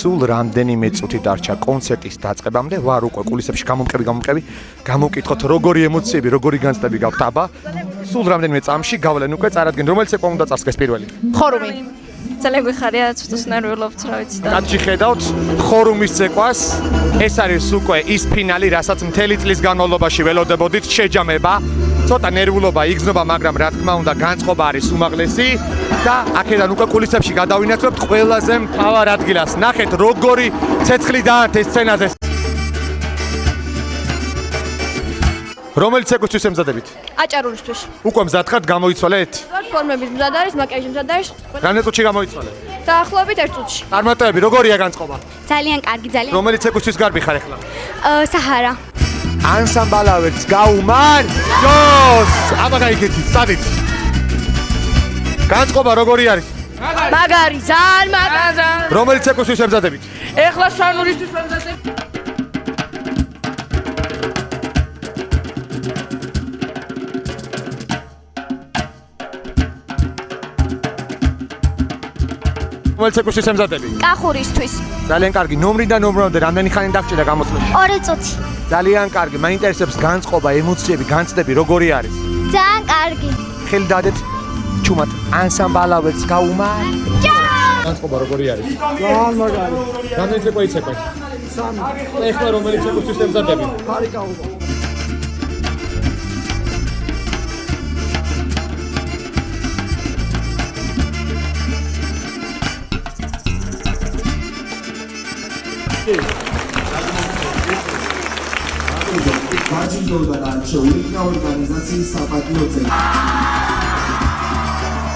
სულ რამდენიმე წუთი დარჩა კონცერტის დაწყებამდე. ვარ უკვე კულისებში გამომყევი. გამოვკითხოთ როგორი ემოციები, როგორი განცდები გაქვთ აბა. სულ რამდენიმე წამში გავლენ უკვე წარადგენ. რომელიც ეკვა უნდა წასკეს პირველი? ხორუმი. ძალიან გვიხარია, ცოტა ნერვიულობთ, რა ვიცი და. კაცი ხედავთ ხორუმის ცეკვას. ეს არის უკვე ის ფინალი, რასაც მთელი წლის განმავლობაში ველოდებოდით, შეჯამება. ცოტა ნერვულობა იგრძნობა, მაგრამ რა თქმა უნდა, განწყობა არის უმაღლესი და აქედან უკვე კულისებში გადავინაცვლებთ ყველაზე მთავარ ადგილას. ნახეთ, როგორი ცეცხლი დაანთეს სცენაზე. რომელი ცეკვისთვის ემზადებით? აჭარულისთვის. უკვე მზად ხართ, გამოიცვალეთ? ფორმების მზად არის, მაკიაჟი მზად არის. რამდენი წუთში გამოიცვალეთ? დაახლოებით 1 წუთში. წარმატებები, როგორია განწყობა? ძალიან კარგი, ძალიან. რომელი ცეკვისთვის გარბი ხარ ახლა? საჰარა. ანსამბლავერს გაუმარ ჯოს აბა გაიგეთ სადით განწყობა როგორი არის მაგარი ძალიან მაგარი რომელი ცეკვისთვის ემზადებით ეხლა სანურისთვის ემზადებ რომელი ცეკვისთვის ემზადები კახურისთვის. ძალიან კარგი ნომრიდან ნომრამდე რამდენი ხანი დაგჭირდა გამოსვლაში 2 წუთი. ძალიან კარგი მაინტერესებს განწყობა ემოციები განცდები როგორი არის ძალიან კარგი. ხელი დადეთ ჩუმად ანსამბლავერს გაუმარ განწყობა როგორი არის ძალიან მაგარი. რამდენი ცეკვა იცეკვეთ 3 ეხლა რომელი ცეკვისთვის ემზადები ფარიკაობა. Martin Dolgan, Organizacji Sapatiocej.